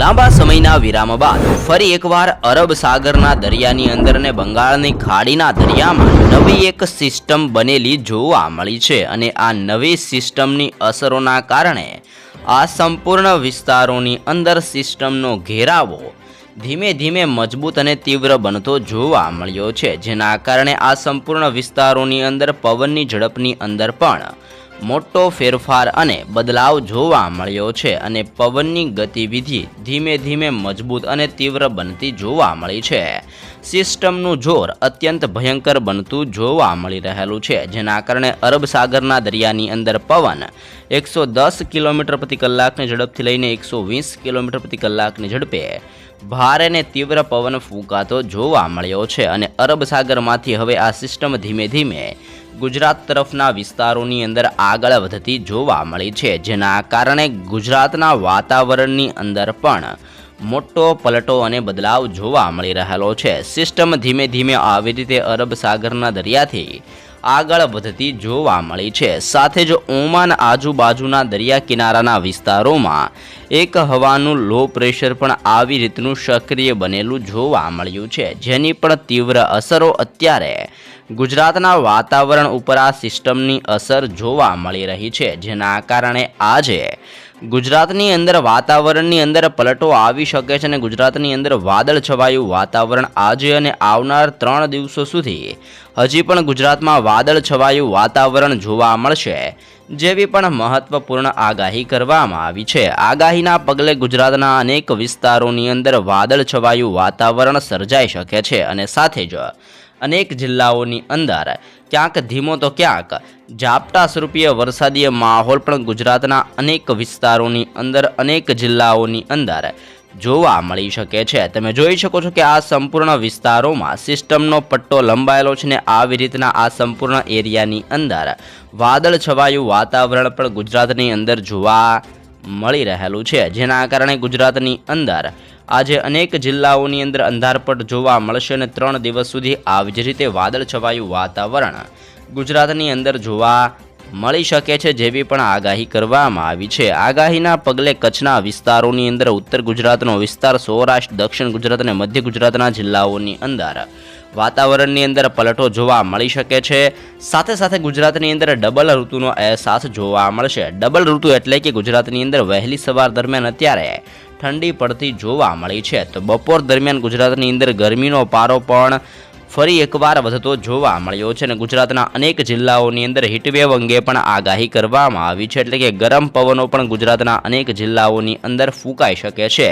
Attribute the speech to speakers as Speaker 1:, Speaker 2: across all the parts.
Speaker 1: લાંબા સમયના વિરામ બાદ ફરી એકવાર અરબ સાગરના દરિયાની અંદર ને બંગાળની ખાડીના દરિયામાં નવી એક સિસ્ટમ બનેલી જોવા મળી છે અને આ નવી સિસ્ટમની અસરોના કારણે આ સંપૂર્ણ વિસ્તારોની અંદર સિસ્ટમનો ઘેરાવો ધીમે ધીમે મજબૂત અને તીવ્ર બનતો જોવા મળ્યો છે, જેના કારણે આ સંપૂર્ણ વિસ્તારોની અંદર પવનની ઝડપની અંદર પણ મોટો ફેરફાર અને બદલાવ જોવા મળ્યો છે અને પવનની ગતિવિધિ ધીમે ધીમે મજબૂત અને તીવ્ર બનતી જોવા મળી છે. સિસ્ટમનું જોર અત્યંત ભયંકર બનતું જોવા મળી રહેલું છે, જેના કારણે અરબ સાગરના દરિયાની અંદર પવન 110 કિલોમીટર પ્રતિ કલાકની ઝડપથી લઈને 120 કિલોમીટર પ્રતિ કલાકની ઝડપે ભારે અને તીવ્ર પવન ફૂંકાતો જોવા મળ્યો છે અને અરબ સાગરમાંથી હવે આ સિસ્ટમ ધીમે ધીમે ગુજરાત તરફના વિસ્તારોની અંદર આગળ વધતી જોવા મળી છે, જેના કારણે ગુજરાતના વાતાવરણની અંદર પણ મોટો પલટો અને બદલાવ જોવા મળી રહેલો છે. સિસ્ટમ ધીમે ધીમે આવી રીતે અરબ સાગરના દરિયાથી આગળ વધતી જોવા મળી છે. સાથે જ ઓમાન આજુબાજુના દરિયા કિનારાના વિસ્તારોમાં એક હવાનું લો પ્રેશર પણ આવી રીતનું સક્રિય બનેલું જોવા મળ્યું છે, જેની પણ તીવ્ર અસરો અત્યારે ગુજરાતના વાતાવરણ ઉપર આ સિસ્ટમની અસર જોવા મળી રહી છે, જેના કારણે આજે ગુજરાતની અંદર વાતાવરણની અંદર પલટો આવી શકે છે અને ગુજરાતની અંદર વાદળ છવાયું વાતાવરણ આજે અને આવનાર 3 દિવસો સુધી હજી પણ ગુજરાતમાં વાદળ છવાયું વાતાવરણ જોવા મળશે, જેવી પણ મહત્વપૂર્ણ આગાહી કરવામાં આવી છે. આગાહીના પગલે ગુજરાતના અનેક વિસ્તારોની અંદર વાદળ છવાયું વાતાવરણ સર્જાઈ શકે છે અને સાથે જ અનેક જિલ્લાઓની અંદર ક્યાંક ધીમો તો ક્યાંક ઝાપટા સ્વરૂપીય વરસાદીય માહોલ પણ ગુજરાતના અનેક વિસ્તારોની અંદર અનેક જિલ્લાઓની અંદર જોવા મળી શકે છે. તમે જોઈ શકો છો કે આ સંપૂર્ણ વિસ્તારોમાં સિસ્ટમનો પટ્ટો લંબાયેલો છે ને આવી રીતના આ સંપૂર્ણ એરિયાની અંદર વાદળ છવાયું વાતાવરણ પણ ગુજરાતની અંદર જોવા મળી રહેલું છે, જેના કારણે ગુજરાતની અંદર આજે અનેક જિલ્લાઓની અંદર અંધારપટ જોવા મળશે અને 3 દિવસ સુધી આવી જ રીતે વાદળ છવાયું વાતાવરણ ગુજરાતની અંદર જોવા મળી શકે છે, જેવી પણ આગાહી કરવામાં આવી છે. આગાહીના પગલે કચ્છના વિસ્તારોની અંદર ઉત્તર ગુજરાતનો વિસ્તાર, સૌરાષ્ટ્ર, દક્ષિણ ગુજરાત અને મધ્ય ગુજરાતના જિલ્લાઓની અંદર વાતાવરણની અંદર પલટો જોવા મળી શકે છે. સાથે સાથે ગુજરાતની અંદર ડબલ ઋતુનો અહેસાસ જોવા મળશે. ડબલ ઋતુ એટલે કે ગુજરાતની અંદર વહેલી સવાર દરમિયાન અત્યારે ઠંડી પડતી જોવા મળી છે, તો બપોર દરમિયાન ગુજરાતની અંદર ગરમીનો પારો પણ ફરી એકવાર વધતો જોવા મળ્યો છે અને ગુજરાતના અનેક જિલ્લાઓની અંદર હીટવેવ અંગે પણ આગાહી કરવામાં આવી છે, એટલે કે ગરમ પવનો પણ ગુજરાતના અનેક જિલ્લાઓની અંદર ફૂંકાઈ શકે છે,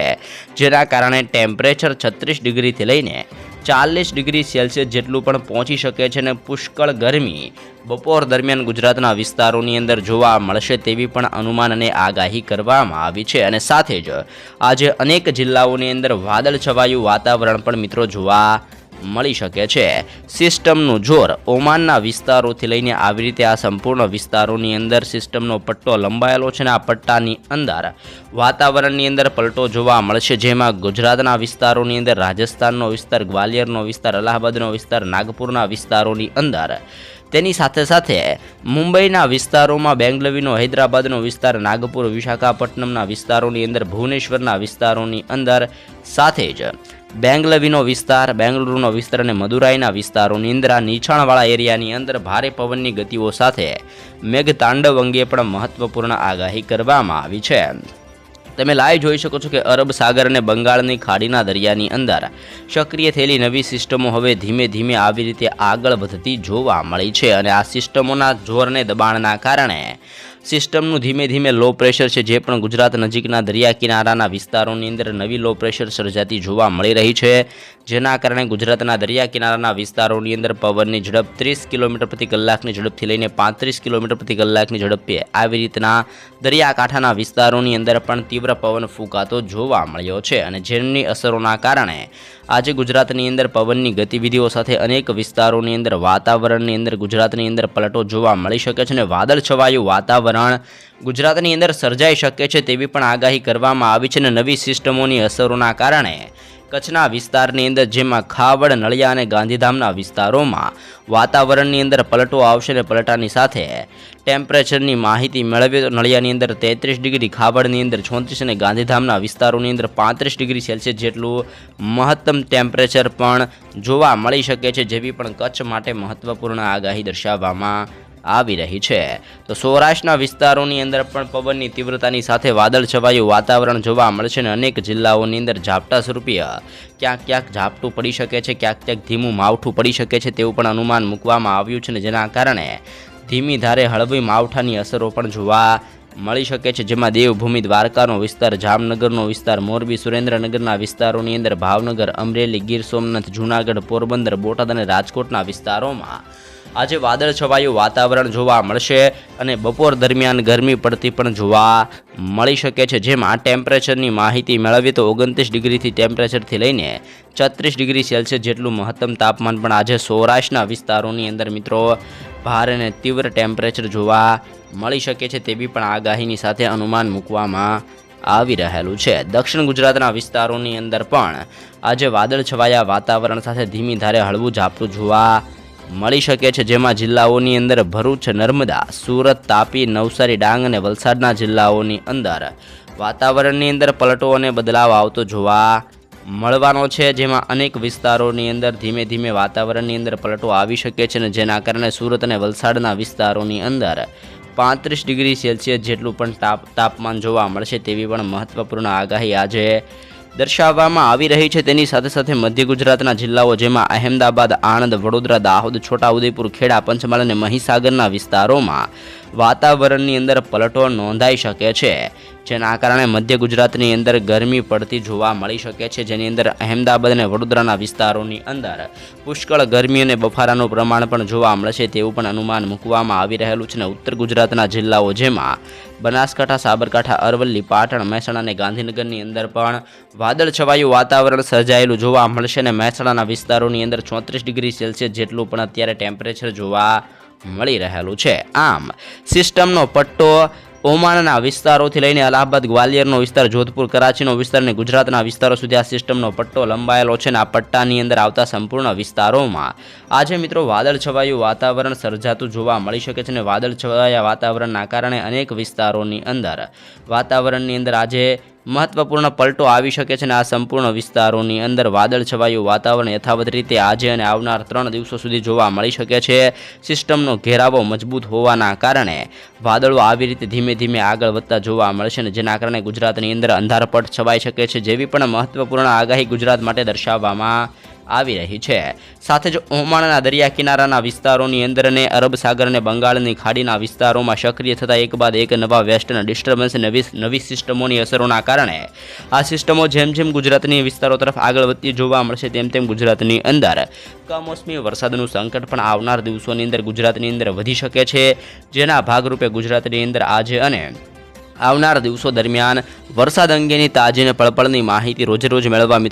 Speaker 1: જેના કારણે ટેમ્પરેચર 36 ડિગ્રીથી લઈને 40 ડિગ્રી સેલ્સિયસ જેટલું પણ પહોંચી શકે છે અને પુષ્કળ ગરમી બપોર દરમિયાન ગુજરાતના વિસ્તારોની અંદર જોવા મળશે તેવી પણ અનુમાન અને આગાહી કરવામાં આવી છે. અને સાથે જ આજે અનેક જિલ્લાઓની અંદર વાદળ છવાયું વાતાવરણ પણ મિત્રો જોવા મળી શકે છે. સિસ્ટમનું જોર ઓમાનના વિસ્તારોથી લઈને આવી રીતે આ સંપૂર્ણ વિસ્તારોની અંદર સિસ્ટમનો પટ્ટો લંબાયેલો છે અને આ પટ્ટાની અંદર વાતાવરણની અંદર પલટો જોવા મળશે, જેમાં ગુજરાતના વિસ્તારોની અંદર રાજસ્થાનનો વિસ્તાર, ગ્વાલિયરનો વિસ્તાર, અલ્હાબાદનો વિસ્તાર, નાગપુરના વિસ્તારોની અંદર તેની સાથે સાથે મુંબઈના વિસ્તારોમાં, બેંગલવીનો હૈદરાબાદનો વિસ્તાર, નાગપુર, વિશાખાપટ્ટનમના વિસ્તારોની અંદર, ભુવનેશ્વરના વિસ્તારોની અંદર, સાથે જ બેંગલવીનો વિસ્તાર, બેંગલુરુનો વિસ્તાર અને મદુરાઈના વિસ્તારોની અંદર આ નીચાણવાળા એરિયાની અંદર ભારે પવનની ગતિઓ સાથે મેઘતાંડવ અંગે પણ મહત્વપૂર્ણ આગાહી કરવામાં આવી છે. તમે લાઈવ જોઈ શકો છો કે અરબ સાગર અને બંગાળની ખાડીના દરિયાની અંદર સક્રિય થયેલી નવી સિસ્ટમો હવે ધીમે ધીમે આવી રીતે આગળ વધતી જોવા મળી છે અને આ સિસ્ટમોના જોરને દબાણના કારણે સિસ્ટમનું ધીમે ધીમે લો પ્રેશર છે, જે પણ ગુજરાત નજીકના દરિયા કિનારાના વિસ્તારોની અંદર નવી લો પ્રેશર સર્જાતી જોવા મળી રહી છે, જેના કારણે ગુજરાતના દરિયા કિનારાના વિસ્તારોની અંદર પવનની ઝડપ 30 કિલોમીટર પ્રતિ કલાકની ઝડપથી લઈને 35 કિલોમીટર પ્રતિ કલાકની ઝડપે આવી રીતના દરિયાકાંઠાના વિસ્તારોની અંદર પણ તીવ્ર પવન ફૂંકાતો જોવા મળ્યો છે અને જેની અસરોના કારણે આજે ગુજરાતની અંદર પવનની ગતિવિધિઓ સાથે અનેક વિસ્તારોની અંદર વાતાવરણની અંદર ગુજરાતની અંદર પલટો જોવા મળી શકે છે અને વાદળ છવાયું વાતાવરણ ગુજરાતની અંદર સર્જાઈ શકે છે તેવી પણ આગાહી કરવામાં આવી છે અને નવી સિસ્ટમોની અસરોના કારણે કચ્છના વિસ્તારની અંદર જેમાં ખાવડ, નળિયા અને ગાંધીધામના વિસ્તારોમાં વાતાવરણની અંદર પલટો આવશે અને પલટાની સાથે ટેમ્પરેચરની માહિતી મેળવીએ તો નળિયાની અંદર 33 ડિગ્રી, ખાવડની અંદર 34 અને ગાંધીધામના વિસ્તારોની અંદર 35 ડિગ્રી સેલ્સિયસ જેટલું મહત્તમ ટેમ્પરેચર પણ જોવા મળી શકે છે, જેવી પણ કચ્છ માટે મહત્વપૂર્ણ આગાહી દર્શાવવામાં આવી રહી છે। તો સૌરાષ્ટ્રના વિસ્તારોની અંદર પણ પવનની તીવ્રતાની સાથે વાદળ છવાયું વાતાવરણ જોવા મળશે અને અનેક જિલ્લાઓની અંદર ઝાપટા સ્વરૂપે ક્યાંક ક્યાંક ઝાપટું પડી શકે છે, ક્યાંક ક્યાંક ધીમું માવઠું પડી શકે છે તેવું પણ અનુમાન મૂકવામાં આવ્યું છે અને જેના કારણે ધીમી ધારે હળવી માવઠાની અસરો પણ જોવા મળી શકે છે, જેમાં દેવભૂમિ દ્વારકાનો વિસ્તાર, જામનગરનો વિસ્તાર, મોરબી, સુરેન્દ્રનગરના વિસ્તારોની અંદર, ભાવનગર, અમરેલી, ગીર સોમનાથ, જૂનાગઢ, પોરબંદર, બોટાદ અને રાજકોટના વિસ્તારોમાં આજે વાદળ છવાયું વાતાવરણ જોવા મળશે અને બપોર દરમિયાન ગરમી પડતી પણ જોવા મળી શકે છે, જેમાં ટેમ્પરેચરની માહિતી મેળવીએ તો 29 ડિગ્રીથી ટેમ્પરેચરથી લઈને 36 ડિગ્રી સેલ્સિયસ જેટલું મહત્તમ તાપમાન પણ આજે સૌરાષ્ટ્રના વિસ્તારોની અંદર મિત્રો ભારે અને તીવ્ર ટેમ્પરેચર જોવા મળી શકે છે તેવી પણ આગાહીની સાથે અનુમાન મૂકવામાં આવી રહેલું છે। દક્ષિણ ગુજરાતના વિસ્તારોની અંદર પણ આજે વાદળ છવાયા વાતાવરણ સાથે ધીમી ધારે હળવું ઝાપટું જોવા મળી શકે છે, જેમાં જિલ્લાઓની અંદર ભરૂચ, નર્મદા, સુરત, તાપી, નવસારી, ડાંગ અને વલસાડના જિલ્લાઓની અંદર વાતાવરણની અંદર પલટો અને બદલાવ આવતો જોવા મળવાનો છે, જેમાં અનેક વિસ્તારોની અંદર ધીમે ધીમે વાતાવરણની અંદર પલટો આવી શકે છે અને જેના કારણે સુરત અને વલસાડના વિસ્તારોની અંદર 35 ડિગ્રી સેલ્સિયસ જેટલું પણ તાપમાન જોવા મળશે તેવી પણ મહત્વપૂર્ણ આગાહી આજે દર્શાવવામાં આવી રહી છે। તેની સાથે સાથે મધ્ય ગુજરાતના જિલ્લાઓ જેમાં અહેમદાબાદ, આણંદ, વડોદરા, દાહોદ, છોટાઉદેપુર, ખેડા, પંચમહાલ અને મહીસાગરના વિસ્તારોમાં વાતાવરણની અંદર પલટો નોંધાઈ શકે છે, જેના કારણે મધ્ય ગુજરાતની અંદર ગરમી પડતી જોવા મળી શકે છે, જેની અંદર અહેમદાબાદ અને વડોદરાના વિસ્તારોની અંદર પુષ્કળ ગરમી અને બફારાનું પ્રમાણ પણ જોવા મળશે તેવું પણ અનુમાન મૂકવામાં આવી રહેલું છે અને ઉત્તર ગુજરાતના જિલ્લાઓ જેમાં બનાસકાંઠા, સાબરકાંઠા, અરવલ્લી, પાટણ, મહેસાણા અને ગાંધીનગરની અંદર પણ વાદળ છવાયું વાતાવરણ સર્જાયેલું જોવા મળશે અને મહેસાણાના વિસ્તારોની અંદર 34 ડિગ્રી સેલ્સિયસ જેટલું પણ અત્યારે ટેમ્પરેચર જોવા મળી રહેલું છે। આમ સિસ્ટમનો પટ્ટો ઓમાનના વિસ્તારોથી લઈને અલ્હાબાદ, ગ્વાલિયરનો વિસ્તાર, જોધપુર, કરાચીનો વિસ્તાર અને ગુજરાતના વિસ્તારો સુધી આ સિસ્ટમનો પટ્ટો લંબાયેલો છે અને આ પટ્ટાની અંદર આવતા સંપૂર્ણ વિસ્તારોમાં આજે મિત્રો વાદળ છવાયું વાતાવરણ સર્જાતું જોવા મળી શકે છે અને વાદળ છવાયા વાતાવરણના કારણે અનેક વિસ્તારોની અંદર વાતાવરણની અંદર આજે મહત્વપૂર્ણ પલટો આવી શકે છે અને આ સંપૂર્ણ વિસ્તારોની અંદર વાદળ છવાયું વાતાવરણ યથાવત રીતે આજે અને આવનાર 3 દિવસો સુધી જોવા મળી શકે છે। સિસ્ટમનો ઘેરાવો મજબૂત હોવાના કારણે વાદળો આવી રીતે ધીમે ધીમે આગળ વધતા જોવા મળશે અને જેના કારણે ગુજરાતની અંદર અંધારપટ છવાઈ શકે છે, જેવી પણ મહત્વપૂર્ણ આગાહી ગુજરાત માટે દર્શાવવામાં આવી રહી છે। સાથે જ ઓમાનના દરિયા કિનારાના વિસ્તારોની અંદર અને અરબ સાગર અને બંગાળની ખાડીના વિસ્તારોમાં સક્રિય થતા એક બાદ એક નવા વેસ્ટર્ન ડિસ્ટર્બન્સ નવી સિસ્ટમોની અસરોના કારણે આ સિસ્ટમો જેમ જેમ ગુજરાતની વિસ્તારો તરફ આગળ વધતી જોવા મળશે તેમ તેમ ગુજરાતની અંદર કમોસમી વરસાદનું સંકટ પણ આવનાર દિવસોની અંદર ગુજરાતની અંદર વધી શકે છે, જેના ભાગરૂપે ગુજરાતની અંદર આજે અને આવનાર દિવસો દરમિયાન વરસાદ અંગેની તાજી અને પળપળની માહિતી રોજે રોજ મેળવવા મિત્રો